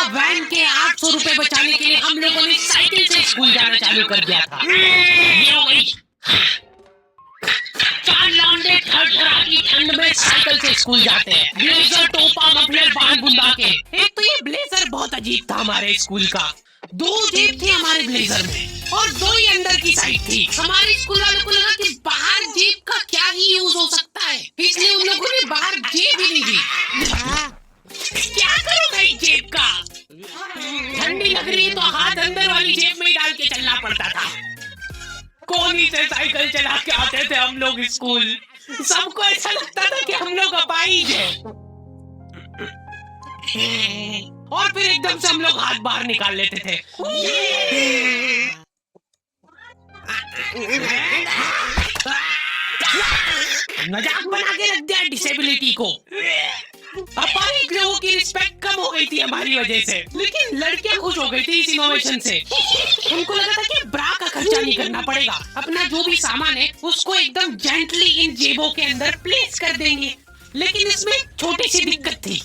Van के 800 रुपए बचाने के लिए हम लोगों ने साइकिल से स्कूल जाना चालू कर दिया था। ये हो गई। चार लौंडे थरथराती ठंड में साइकिल से स्कूल जाते हैं, ब्लेजर, टोपा, मफलर, बाल बुंदा के। एक तो ये ब्लेजर बहुत अजीब था हमारे स्कूल का। 2 जेब थे हमारे ब्लेजर में और 2 ही अंदर की साइड थी। हमारे स्कूल वालों को लगा कि बाहर जेब का क्या ही यूज हो सकता है, इसलिए उन लोगों ने बाहर जेब ही नहीं दी। क्या करूं भाई जेब का? ठंडी लग रही है तो हाथ अंदर वाली जेब में ही डाल के चलना पड़ता था। कोनी से साइकिल चला के आते थे हम लोग स्कूल। सबको ऐसा लगता था कि हम लोग अपाहिज हैं। और फिर एकदम से हम लोग हाथ बाहर निकाल लेते थे। मजाक बना के रख दिया डिसेबिलिटी को। अपाहिज लोगों की रिस्पेक्ट कम हो गई थी हमारी वजह से, लेकिन लड़कियां खुश हो गई थी इस इनोवेशन से। उनको लगा था कि ब्रा का खर्चा नहीं करना पड़ेगा, अपना जो भी सामान है उसको एकदम जेंटली इन जेबों के अंदर प्लेस कर देंगे। लेकिन इसमें छोटी सी दिक्कत थी।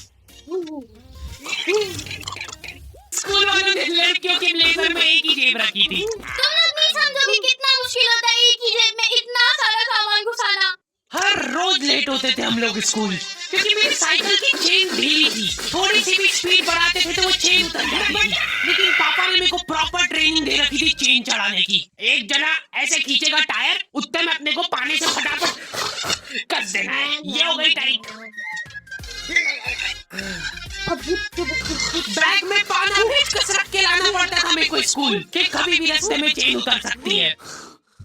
स्कूल वालों ने लड़कियों के ब्लेजर में एक ही जेब रखी थी। तुम लोग नहीं समझोगे कितना मुश्किल होता है एक ही जेब में इतना सारा सामान घुसाना। हर रोज लेट होते थे हम लोग स्कूल, क्योंकि मेरी साइकिल की चेन ढीली थी। थोड़ी सी भी स्पीड बढ़ाते थे तो वो चेन उतर जाती थी। लेकिन पापा ने मेरे को प्रॉपर ट्रेनिंग दे रखी थी चेन चढ़ाने की। एक जना ऐसे खींचेगा टायर, उतने में अपने को पानी से फटाफट कस देना है। ये हो गई टाइट। बैग में पाना भेज कर रख के लाना पड़ता था मेरे को स्कूल, कि कभी भी रास्ते में चेन उतर सकती है।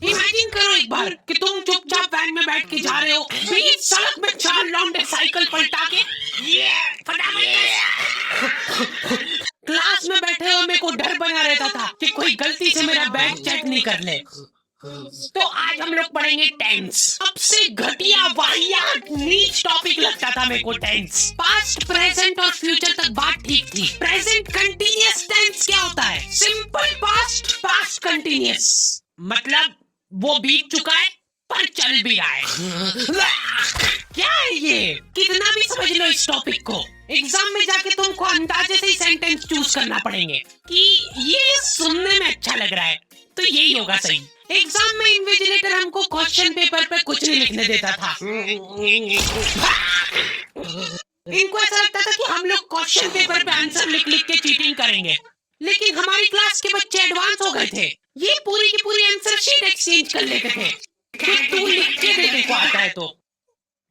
इमेजिन करो एक बार कि तुम चुपचाप वैन में बैठ के जा रहे हो, बीच सड़क में 4 लौंडे साइकिल पलटा के क्लास में बैठे हो। मेरे को डर बना रहता था कि कोई गलती से मेरा बैग चेक नहीं कर ले। तो आज हम लोग पढ़ेंगे टेंस। सबसे घटिया, वाहियात, नीच टॉपिक लगता था मेरे को टेंस। पास्ट, प्रेजेंट और फ्यूचर तक बात ठीक थी। प्रेजेंट कंटीन्यूअस टेंस क्या होता है? सिंपल पास्ट, पास्ट कंटीन्यूअस, मतलब वो बीत चुका है पर चल भी रहा है। क्या है ये? कितना भी समझ लो इस टॉपिक को, एग्जाम में जाके तुमको अंदाजे से ही सेंटेंस चूज करना पड़ेंगे कि ये सुनने में अच्छा लग रहा है तो यही होगा सही। एग्जाम में इन्विजिलेटर हमको क्वेश्चन पेपर पे कुछ नहीं लिखने देता था। इनको ऐसा लगता था कि हम लोग क्वेश्चन पेपर पे आंसर लिख लिख के चीटिंग करेंगे। लेकिन हमारी क्लास के बच्चे एडवांस हो गए थे। ये पूरी की पूरी आंसर शीट एक्सचेंज कर लेते थे कि तू लिख के दे, देखो आता है तो।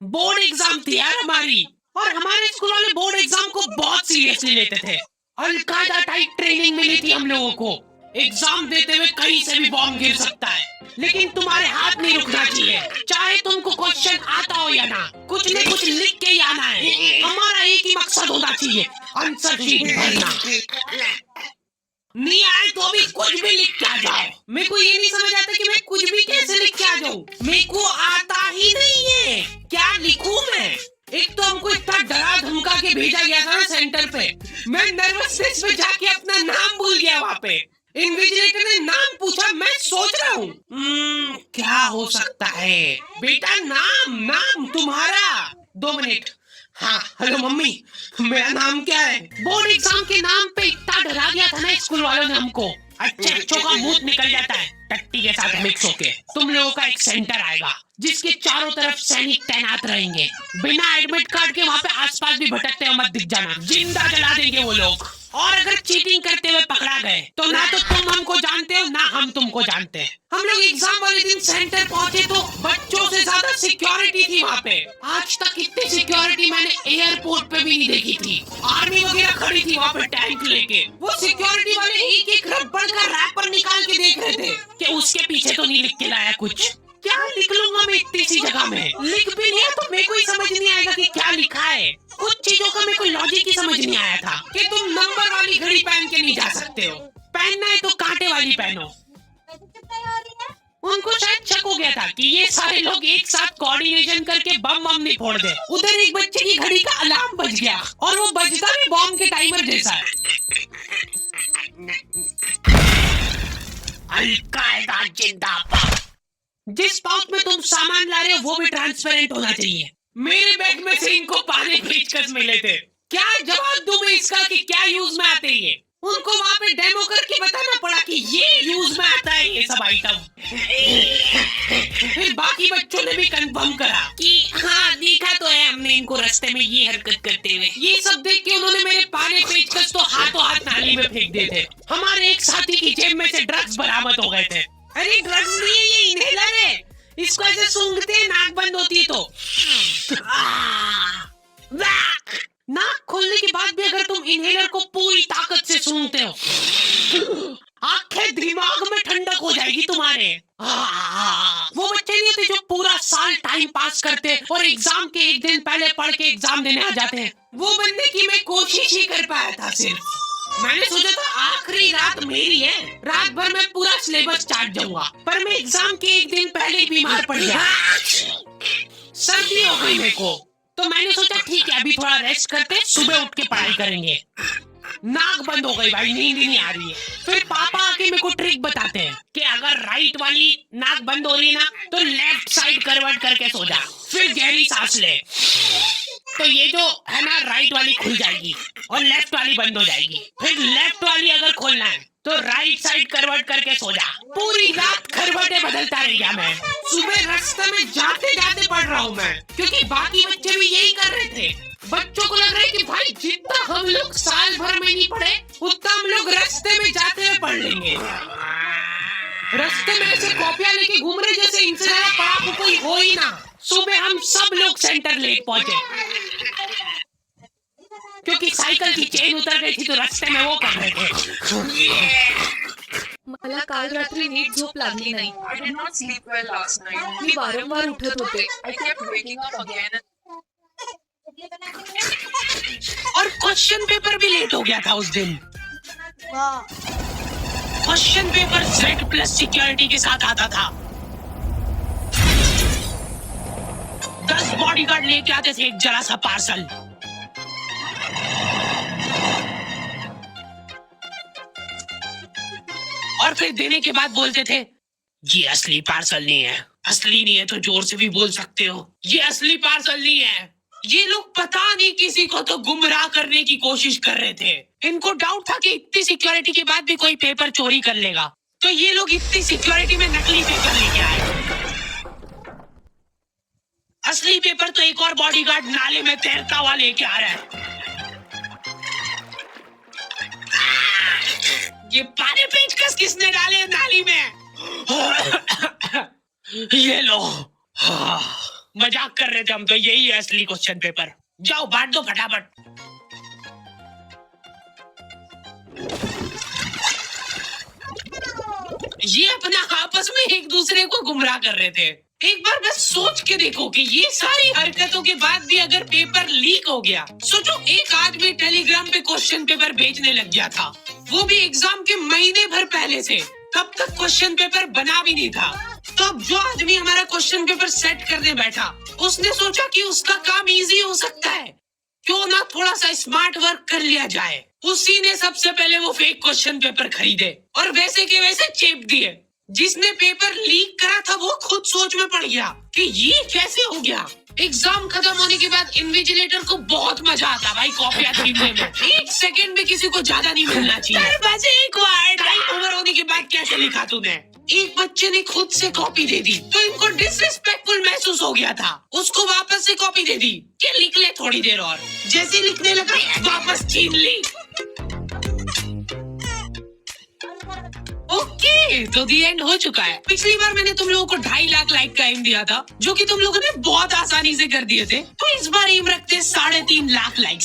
बोर्ड एग्जाम थी यार हमारी, और हमारे स्कूल वाले बोर्ड एग्जाम को बहुत सीरियसली लेते थे। अलकायदा टाइप ट्रेनिंग मिली थी हम लोगों को। एग्जाम देते हुए कहीं से भी बॉम्ब गिर सकता है, लेकिन तुम्हारे हाथ नहीं रुकना चाहिए। चाहे तुमको क्वेश्चन आता हो या ना, कुछ न कुछ लिख के ही आना है। हमारा एक ही मकसद होना चाहिए, आंसर शीट भरना। नहीं आए तो भी कुछ भी लिख के आ जाओ। मेरे को ये नहीं समझ आता कि मैं कुछ भी कैसे लिख के आ जाऊँ। मेरे को आता ही नहीं है, क्या लिखूं मैं? एक तो हमको इतना डरा धमका के भेजा गया था ना सेंटर पे, मैं नर्वसनेस में जाके अपना नाम भूल गया वहाँ पे। इन्विजिलेटर ने नाम पूछा, मैं सोच रहा हूँ क्या हो सकता है। बेटा नाम, नाम तुम्हारा। 2 मिनट। हाँ हेलो मम्मी, मेरा नाम क्या है? बोर्ड एग्जाम के नाम पे इतना डरा दिया था ना स्कूल वालों ने हमको। अच्छों का मुंह निकल जाता है टट्टी के साथ मिक्स होके। तुम लोगों का एक सेंटर आएगा जिसके चारों तरफ सैनिक तैनात रहेंगे। बिना एडमिट कार्ड के वहाँ पे आसपास भी भटकते हुए मत दिख जाना, जिंदा जला देंगे वो लोग। और अगर चीटिंग करते हुए पकड़ा गए तो ना तो तुम हमको जानते हो ना हम तुमको जानते हैं। हम लोग एग्जाम वाले दिन सेंटर पहुंचे तो बच्चों से ज्यादा सिक्योरिटी थी वहाँ पे। आज तक इतनी सिक्योरिटी मैंने एयरपोर्ट पे भी नहीं देखी थी। आर्मी वगैरह खड़ी थी वहाँ पे टैंक लेके। वो सिक्योरिटी वाले एक एक रबड़ का रैपर निकाल के देख रहे थे कि उसके पीछे तो नहीं लिख के लाया कुछ। क्या लिख लूंगा मैं इतनी सी जगह में? लिख भी नहीं है तो मेरे को ही समझ नहीं आएगा कि क्या लिखा है। कुछ चीजों का मेरे को लॉजिक ही समझ नहीं आया था कि तुम नंबर वाली घड़ी पहन के नहीं जा सकते हो, पहनना है तो कांटे वाली पहनो। उनको शायद शक हो गया था कि ये सारे लोग एक साथ कोऑर्डिनेशन करके बम नहीं फोड़ दे। उधर एक बच्चे की घड़ी का अलार्म बज गया और वो बजता भी बॉम्ब के टाइमर जैसा है। अलकायदा जिंदाबाद। जिस पाउच में तुम सामान ला रहे हो वो भी ट्रांसपेरेंट होना चाहिए। मेरे बैग में से इनको पानी पेचकस मिले थे। क्या जवाब दूं मैं इसका कि क्या यूज यूज में आते हैं। उनको वहाँ पे डेमो करके बताना पड़ा कि ये यूज में आता है ये सब आइटम। फिर बाकी बच्चों ने भी कंफर्म करा कि हाँ देखा तो है हमने इनको रास्ते में ये हरकत करते हुए। ये सब देख के उन्होंने मेरे पाने पेचकस तो हाथों हाथ नाली में फेंक दिए थे। हमारे एक साथी की जेब में से ड्रग्स बरामद हो गए थे। अरे ड्रग्स नहीं है, ये इनहेलर है। इसको ऐसे सूंघते हैं, नाक बंद होती है तो नाक खोलने के बाद भी अगर तुम इनहेलर को पूरी ताकत से सूंघते हो, आंखें दिमाग में ठंडक हो जाएगी तुम्हारे। वो बच्चे नहीं होते जो पूरा साल टाइम पास करते और एग्जाम के एक दिन पहले पढ़ के एग्जाम देने आ जाते हैं। वो बनने की मैं कोशिश ही कर पाया था सिर्फ। मैंने सोचा था आखिरी रात मेरी है, रात भर मैं पूरा सिलेबस चाट जाऊंगा, पर मैं एग्जाम के एक दिन पहले बीमार पड़ गया। सर्दी हो गई मेरे को, तो मैंने सोचा ठीक है अभी थोड़ा रेस्ट करते, सुबह उठ के पढ़ाई करेंगे। नाक बंद हो गई भाई, नींद ही नहीं आ रही है। फिर पापा आके मेरे को ट्रिक बताते हैं कि अगर राइट वाली नाक बंद हो रही है ना तो लेफ्ट साइड करवट करके सो जा, फिर गहरी सांस ले, तो ये जो है ना राइट वाली खुल जाएगी और लेफ्ट वाली बंद हो जाएगी। फिर लेफ्ट वाली अगर खोलना है तो राइट साइड करवट करके सो जा। पूरी रात करवटें बदलता रह गया मैं। सुबह रास्ते में जाते जाते पढ़ रहा हूँ मैं, क्योंकि बाकी बच्चे भी यही कर रहे थे। बच्चों को लग रहा है कि भाई जितना हम लोग साल भर में नहीं पढ़े उतना हम लोग रास्ते में जाते हुए पढ़ लेंगे। रास्ते में ऐसे कॉपियां लेके घूम रहे जैसे इनसे ज्यादा पढ़ा कोई हो ही ना। सुबह हम सब लोग सेंटर लेट पहुंचे, क्योंकि साइकिल की चेन उतर गई थी तो रास्ते में वो कर रहे थे। मला काल रात्री नीट झोप लागली नाही. I did not sleep well last night. मी वारंवार उठत होते. I kept waking up again. और क्वेश्चन पेपर भी लेट हो गया था उस दिन। क्वेश्चन पेपर Z+ सिक्योरिटी के साथ आता था। 10 बॉडीगार्ड लेके आते थे एक जरा सा पार्सल। और फिर देने के बाद बोलते थे ये असली पार्सल नहीं है। असली नहीं है तो जोर से भी बोल सकते हो, ये असली पार्सल नहीं है। ये लोग पता नहीं किसी को तो गुमराह करने की कोशिश कर रहे थे। इनको डाउट था कि इतनी सिक्योरिटी के बाद भी कोई पेपर चोरी कर लेगा, तो ये लोग इतनी सिक्योरिटी में नकली पेपर लेके आए। असली पेपर तो एक और बॉडीगार्ड नाले में तैरता हुआ लेके आ रहा है। ये पानी पेचकस किसने डाले नाली में? ये लो। मजाक कर रहे थे हम तो, यही है असली क्वेश्चन पेपर। जाओ बांट दो फटाफट। ये अपना आपस में एक दूसरे को गुमराह कर रहे थे। एक बार बस सोच के देखो कि ये सारी हरकतों के बाद भी अगर पेपर लीक हो गया, सोचो एक आदमी टेलीग्राम पे क्वेश्चन पेपर भेजने लग गया था, वो भी एग्जाम के महीने भर पहले से, तब तक क्वेश्चन पेपर बना भी नहीं था। तो अब जो आदमी हमारा क्वेश्चन पेपर सेट करने बैठा, उसने सोचा कि उसका काम इजी हो सकता है, क्यों ना थोड़ा सा स्मार्ट वर्क कर लिया जाए। उसी ने सबसे पहले वो फेक क्वेश्चन पेपर खरीदे और वैसे के वैसे चेप दिए। जिसने पेपर लीक करा था वो खुद सोच में पड़ गया कि ये कैसे हो गया। एग्जाम खत्म होने के बाद इन्विजिलेटर को बहुत मजा आता भाई कॉपियां छीनने में। एक सेकंड भी किसी को ज्यादा नहीं मिलना चाहिए। बस एक बार टाइम ओवर होने के बाद कैसे लिखा तूने? एक बच्चे ने खुद से कॉपी दे दी तो इनको डिसरिस्पेक्टफुल महसूस हो गया था। उसको वापस से कॉपी दे दी कि लिख ले थोड़ी देर और। जैसे लिखने लगा वापस छीन ली। ओके, तो दी एंड हो चुका है। पिछली बार मैंने तुम लोगों को 2.5 लाख लाइक का एम दिया था, जो कि तुम लोगों ने बहुत आसानी से कर दिए थे। तो इस बार एम रखते 3.5 लाख लाइक्स।